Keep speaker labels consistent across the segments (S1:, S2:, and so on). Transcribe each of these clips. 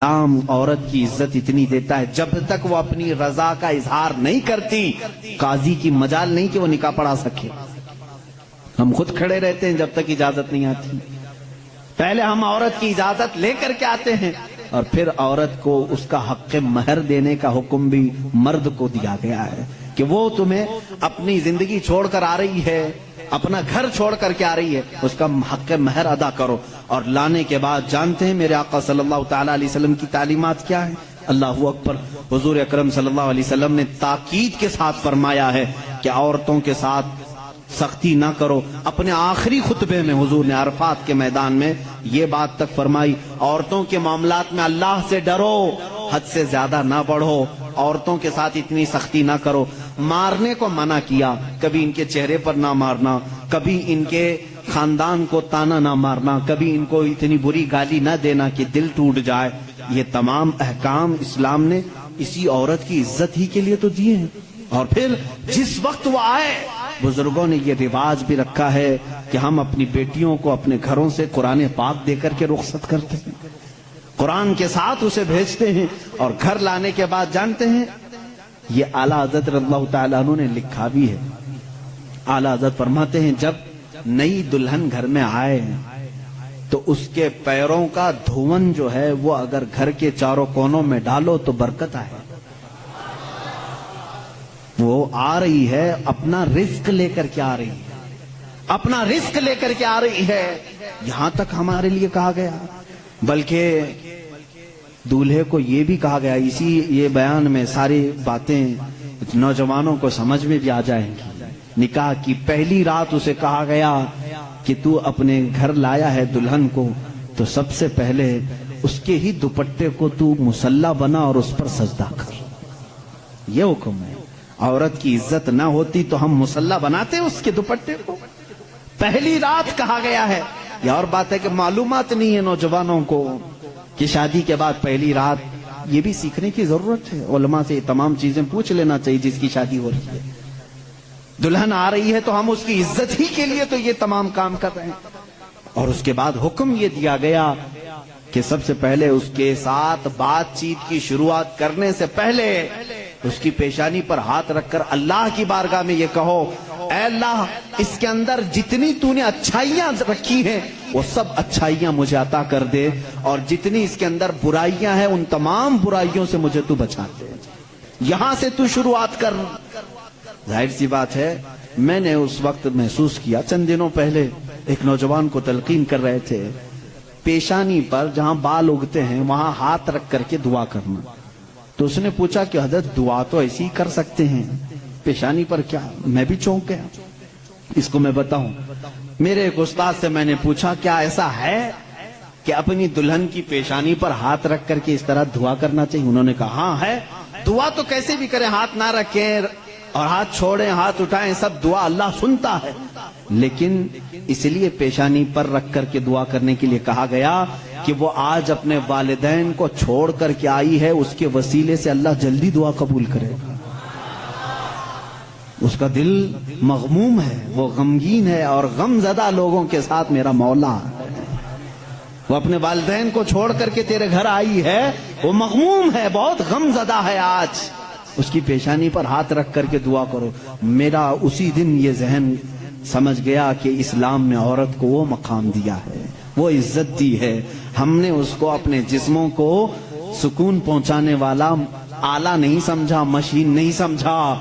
S1: اسلام عورت کی عزت اتنی دیتا ہے جب تک وہ اپنی رضا کا اظہار نہیں کرتی قاضی کی مجال نہیں کہ وہ نکاح پڑھا سکے. ہم خود کھڑے رہتے ہیں جب تک اجازت نہیں آتی. پہلے ہم عورت کی اجازت لے کر کے آتے ہیں اور پھر عورت کو اس کا حق مہر دینے کا حکم بھی مرد کو دیا گیا ہے کہ وہ تمہیں اپنی زندگی چھوڑ کر آ رہی ہے, اپنا گھر چھوڑ کر کے آ رہی ہے, اس کا حق مہر ادا کرو. اور لانے کے بعد جانتے ہیں میرے آقا صلی اللہ تعالی علیہ وسلم کی تعلیمات کیا ہے؟ اللہ اکبر. حضور اکرم صلی اللہ علیہ وسلم نے تاکید کے ساتھ فرمایا ہے کہ عورتوں کے ساتھ سختی نہ کرو. اپنے آخری خطبے میں حضور نے عرفات کے میدان میں یہ بات تک فرمائی, عورتوں کے معاملات میں اللہ سے ڈرو, حد سے زیادہ نہ بڑھو, عورتوں کے ساتھ اتنی سختی نہ کرو. مارنے کو منع کیا, کبھی ان کے چہرے پر نہ مارنا, کبھی ان کے خاندان کو تانا نہ مارنا, کبھی ان کو اتنی بری گالی نہ دینا کہ دل ٹوٹ جائے. یہ تمام احکام اسلام نے اسی عورت کی عزت ہی کے لیے تو دیے ہیں. اور پھر جس وقت وہ آئے, بزرگوں نے یہ رواج بھی رکھا ہے کہ ہم اپنی بیٹیوں کو اپنے گھروں سے قرآن پاک دے کر کے رخصت کرتے ہیں, قرآن کے ساتھ اسے بھیجتے ہیں. اور گھر لانے کے بعد جانتے ہیں یہ اعلیٰ حضرت رضی اللہ تعالیٰ عنہ نے لکھا بھی ہے. اعلیٰ حضرت فرماتے ہیں جب نئی دلہن گھر میں آئے تو اس کے پیروں کا دھون جو ہے وہ اگر گھر کے چاروں کونوں میں ڈالو تو برکت آئے. وہ آ رہی ہے اپنا رزق لے کر کے آ رہی ہے, اپنا رزق لے کر کے آ رہی ہے. یہاں تک ہمارے لیے کہا گیا, بلکہ دولہے کو یہ بھی کہا گیا, اسی یہ بیان میں ساری باتیں نوجوانوں کو سمجھ میں بھی آ جائیں گی. نکاح کی پہلی رات اسے کہا گیا کہ تو اپنے گھر لایا ہے دلہن کو تو سب سے پہلے اس کے ہی دوپٹے کو تو مصلی بنا اور اس پر سجدہ کر. یہ حکم ہے. عورت کی عزت نہ ہوتی تو ہم مصلی بناتے اس کے دوپٹے کو. پہلی رات کہا گیا ہے. یہ اور بات ہے کہ معلومات نہیں ہے نوجوانوں کو کہ شادی کے بعد پہلی رات, یہ بھی سیکھنے کی ضرورت ہے. علماء سے یہ تمام چیزیں پوچھ لینا چاہیے جس کی شادی ہو رہی ہے. دلہن آ رہی ہے تو ہم اس کی عزت ہی کے لیے تو یہ تمام کام کر رہے ہیں. اور اس کے بعد حکم یہ دیا گیا کہ سب سے پہلے اس کے ساتھ بات چیت کی شروعات کرنے سے پہلے اس کی پیشانی پر ہاتھ رکھ کر اللہ کی بارگاہ میں یہ کہو, اے اللہ اس کے اندر جتنی تو نے اچھائیاں رکھی ہیں وہ سب اچھائیاں مجھے عطا کر دے, اور جتنی اس کے اندر برائیاں ہیں ان تمام برائیوں سے مجھے تو بچا دے. یہاں سے تو شروعات کر. ظاہر سی بات ہے میں نے اس وقت محسوس کیا, چند دنوں پہلے ایک نوجوان کو تلقین کر رہے تھے پیشانی پر جہاں بال اگتے ہیں وہاں ہاتھ رکھ کر کے دعا کرنا. تو اس نے پوچھا کہ حضرت دعا تو ایسی ہی کر سکتے ہیں, پیشانی پر کیا؟ میں بھی چونک گیا. اس کو میں بتاؤں, میرے ایک استاد سے میں نے پوچھا کیا ایسا ہے کہ اپنی دلہن کی پیشانی پر ہاتھ رکھ کر کے اس طرح دعا کرنا چاہیے؟ انہوں نے کہا ہاں ہے. دعا تو کیسے بھی کریں, ہاتھ نہ رکھیں اور ہاتھ چھوڑیں ہاتھ اٹھائیں, سب دعا اللہ سنتا ہے, لیکن اس لیے پیشانی پر رکھ کر کے دعا کرنے کے لیے کہا گیا کہ وہ آج اپنے والدین کو چھوڑ کر کے آئی ہے, اس کے وسیلے سے اللہ جلدی دعا قبول کرے گا. اس کا دل مغموم ہے, وہ غمگین ہے, اور غم زدہ لوگوں کے ساتھ میرا مولا ہے. وہ اپنے والدین کو چھوڑ کر کے تیرے گھر آئی ہے, وہ مغموم ہے, بہت غم زدہ ہے. آج اس کی پیشانی پر ہاتھ رکھ کر کے دعا کرو. میرا اسی دن یہ ذہن سمجھ گیا کہ اسلام نے عورت کو وہ مقام دیا ہے, وہ عزت دی ہے. ہم نے اس کو اپنے جسموں کو سکون پہنچانے والا آلہ نہیں سمجھا, مشین نہیں سمجھا,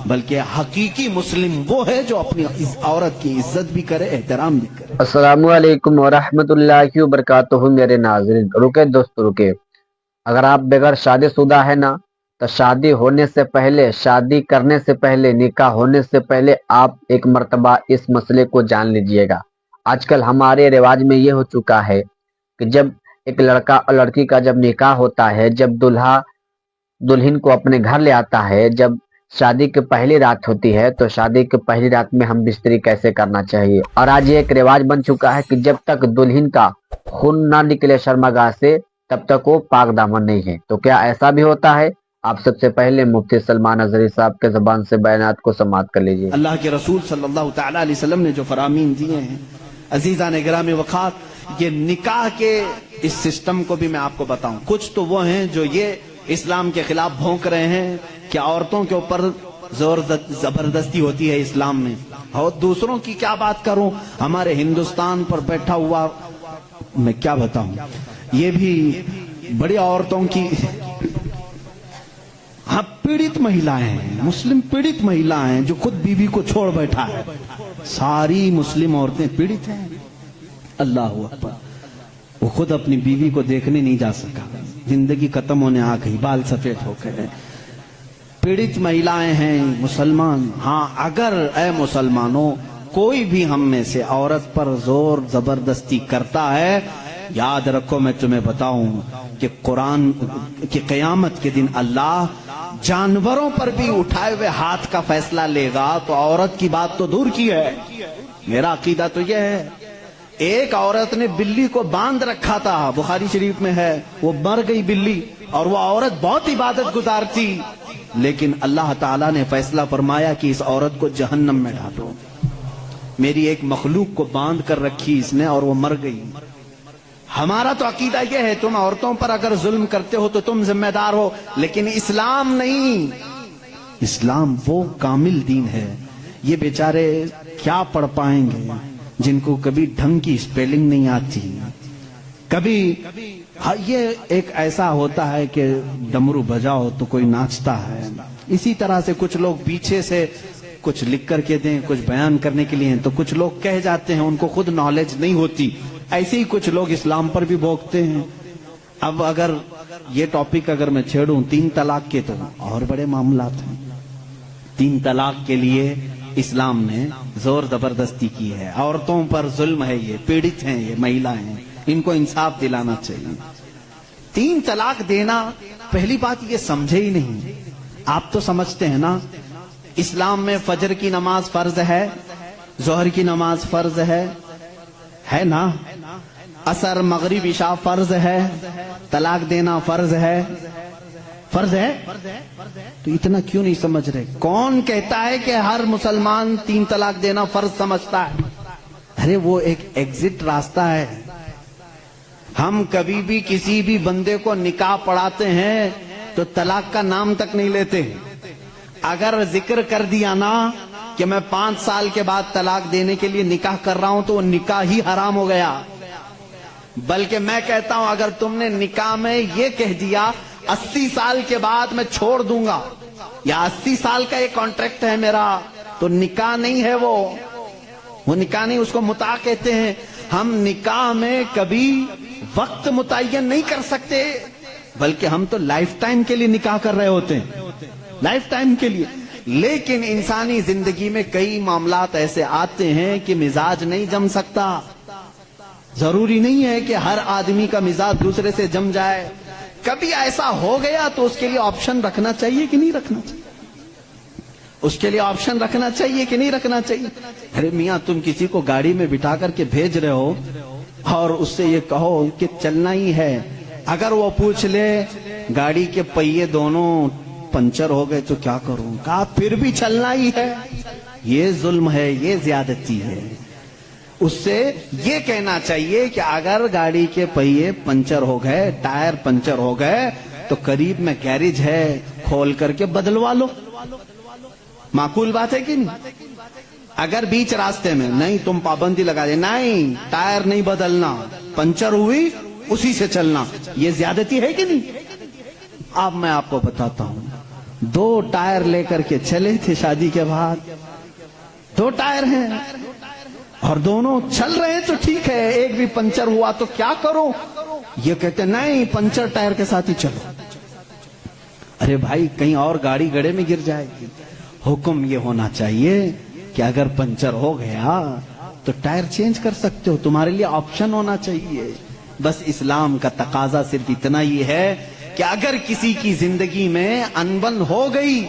S1: بلکہ حقیقی مسلم وہ ہے جو اپنی عورت کی عزت بھی کرے, احترام بھی کرے.
S2: السلام علیکم ورحمۃ اللہ وبرکاتہ. میرے ناظرین رکے دوست رکے, اگر آپ بغیر شادی شدہ ہے نا تو شادی ہونے سے پہلے, شادی کرنے سے پہلے, نکاح ہونے سے پہلے آپ ایک مرتبہ اس مسئلے کو جان لیجئے گا. آج کل ہمارے رواج میں یہ ہو چکا ہے کہ جب ایک لڑکا اور لڑکی کا جب نکاح ہوتا ہے, جب دلہا دلہن کو اپنے گھر لے آتا ہے, جب شادی کی پہلی رات ہوتی ہے تو شادی کی پہلی رات میں ہم بستری کیسے کرنا چاہیے. اور آج یہ ایک رواج بن چکا ہے کہ جب تک دلہن کا خون نہ نکلے شرمگاہ سے تب تک وہ پاک دامن نہیں ہے. تو کیا ایسا بھی ہوتا ہے؟ آپ سب سے پہلے مفتی سلمان اظہری صاحب کے زبان سے بیانات کو سماعت کر لیجئے.
S1: اللہ کے رسول صلی اللہ تعالی علیہ وسلم نے جو فرامین دیے ہیں, عزیزان گرامی وقات, یہ نکاح کے اس سسٹم کو بھی میں آپ کو بتاؤں. کچھ تو وہ ہیں جو یہ اسلام کے خلاف بھونک رہے ہیں کہ عورتوں کے اوپر زور زبردستی ہوتی ہے اسلام میں, اور دوسروں کی کیا بات کروں, ہمارے ہندوستان پر بیٹھا ہوا میں کیا بتاؤں, یہ بھی بڑی عورتوں کی ہاں پیڑت مہیلائیں ہیں, مسلم پیڑت مہیلائیں ہیں جو خود بیوی کو چھوڑ بیٹھا ہے. ساری مسلم عورتیں پیڑت ہیں. اللہ اکبر. وہ خود اپنی بیوی کو دیکھنے نہیں جا سکا, زندگی ختم ہونے آ گئی, بال سفید ہو گئے. پیڑت مہیلائیں ہیں مسلمان. ہاں اگر اے مسلمانوں کوئی بھی ہم میں سے عورت پر زور زبردستی کرتا ہے, یاد رکھو میں تمہیں بتاؤں کہ قرآن کی قیامت کے دن اللہ جانوروں پر بھی اٹھائے ہوئے ہاتھ کا فیصلہ لے گا. تو عورت کی بات تو دور کی ہے, میرا عقیدہ تو یہ ہے. ایک عورت نے بلی کو باندھ رکھا تھا, بخاری شریف میں ہے, وہ مر گئی بلی, اور وہ عورت بہت عبادت گزار تھی, لیکن اللہ تعالیٰ نے فیصلہ فرمایا کہ اس عورت کو جہنم میں ڈالو. میری ایک مخلوق کو باندھ کر رکھی اس نے اور وہ مر گئی. ہمارا تو عقیدہ یہ ہے تم عورتوں پر اگر ظلم کرتے ہو تو تم ذمہ دار ہو, لیکن اسلام نہیں. اسلام وہ کامل دین ہے. یہ بیچارے کیا پڑھ پائیں گے جن کو کبھی ڈھنگ کی اسپیلنگ نہیں آتی, کبھی یہ ایک ایسا ہوتا ہے کہ ڈمرو بجاؤ تو کوئی ناچتا ہے. اسی طرح سے کچھ لوگ پیچھے سے کچھ لکھ کر کے دیں, کچھ بیان کرنے کے لیے, تو کچھ لوگ کہہ جاتے ہیں, ان کو خود نالج نہیں ہوتی. ایسے ہی کچھ لوگ اسلام پر بھی بھوکتے ہیں. اب اگر یہ ٹاپک اگر میں چھیڑوں 3 طلاق کے, تو اور بڑے معاملات ہیں. 3 طلاق کے لیے اسلام نے زور زبردستی کی ہے. عورتوں پر ظلم ہے, یہ پیڑت ہیں, یہ مہیلائیں ہیں, ان کو انصاف دلانا چاہیے. 3 طلاق دینا, پہلی بات یہ سمجھے ہی نہیں. آپ تو سمجھتے ہیں نا اسلام میں فجر کی نماز فرض ہے, ظہر کی نماز فرض ہے نا, عصر مغرب عشاء فرض ہے, طلاق دینا فرض ہے. فرض ہے تو اتنا کیوں نہیں سمجھ رہے؟ کون کہتا ہے کہ ہر مسلمان 3 طلاق دینا فرض سمجھتا ہے؟ ارے وہ ایک ایگزٹ راستہ ہے. ہم کبھی بھی کسی بھی بندے کو نکاح پڑھاتے ہیں تو طلاق کا نام تک نہیں لیتے. اگر ذکر کر دیا نا کہ میں 5 سال کے بعد طلاق دینے کے لیے نکاح کر رہا ہوں, تو وہ نکاح ہی حرام ہو گیا. بلکہ میں کہتا ہوں اگر تم نے نکاح میں یہ کہہ دیا 80 سال کے بعد میں چھوڑ دوں گا, یا 80 سال کا یہ کانٹریکٹ ہے میرا, تو نکاح نہیں ہے. وہ نکاح نہیں, اس کو متاع کہتے ہیں. ہم نکاح میں کبھی وقت متعین نہیں کر سکتے, بلکہ ہم تو لائف ٹائم کے لیے نکاح کر رہے ہوتے ہیں, لائف ٹائم کے لیے. لیکن انسانی زندگی میں کئی معاملات ایسے آتے ہیں کہ مزاج نہیں جم سکتا. ضروری نہیں ہے کہ ہر آدمی کا مزاج دوسرے سے جم جائے. کبھی ایسا ہو گیا تو اس کے لیے آپشن رکھنا چاہیے کہ نہیں رکھنا چاہیے؟ اس کے لیے آپشن رکھنا چاہیے کہ نہیں رکھنا چاہیے؟ ارے میاں تم کسی کو گاڑی میں بٹھا کر کے بھیج رہے ہو اور اس سے یہ کہو کہ چلنا ہی ہے, اگر وہ پوچھ لے گاڑی کے پہیے دونوں پنچر ہو گئے تو کیا کروں, کہا پھر بھی چلنا ہی ہے. یہ ظلم ہے, یہ زیادتی ہے. اس سے یہ کہنا چاہیے کہ اگر گاڑی کے پہیے پنچر ہو گئے, ٹائر پنچر ہو گئے, تو قریب میں گیریج ہے, کھول کر کے بدلوا لو. معقول بات ہے کہ نہیں؟ اگر بیچ راستے میں نہیں, تم پابندی لگا دے, نہیں ٹائر نہیں بدلنا, پنچر ہوئی اسی سے چلنا, یہ زیادتی ہے کہ نہیں؟ اب میں آپ کو بتاتا ہوں, 2 ٹائر لے کر کے چلے تھے شادی کے بعد, 2 ٹائر ہیں اور دونوں چل رہے ہیں تو ٹھیک ہے, ایک بھی پنچر ہوا تو کیا کرو؟ یہ کہتے نہیں پنچر ٹائر کے ساتھ ہی چلو. ارے بھائی کہیں اور گاڑی گڑے میں گر جائے گی. حکم یہ ہونا چاہیے کہ اگر پنچر ہو گیا تو ٹائر چینج کر سکتے ہو, تمہارے لیے آپشن ہونا چاہیے. بس اسلام کا تقاضا صرف اتنا ہی ہے کہ اگر کسی کی زندگی میں انبن ہو گئی,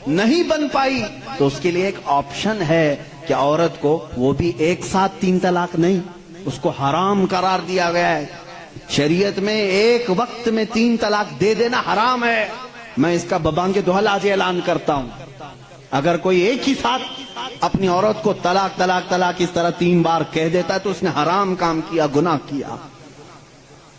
S1: نہیں بن پائی, تو اس کے لیے ایک آپشن ہے کہ عورت کو وہ بھی ایک ساتھ 3 طلاق نہیں, اس کو حرام قرار دیا گیا ہے. شریعت میں ایک وقت میں 3 طلاق دے دینا حرام ہے. میں اس کا ببانگ دہل آج اعلان کرتا ہوں. اگر کوئی ایک ہی ساتھ اپنی عورت کو طلاق طلاق طلاق اس طرح 3 بار کہہ دیتا ہے تو اس نے حرام کام کیا, گناہ کیا.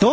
S1: 2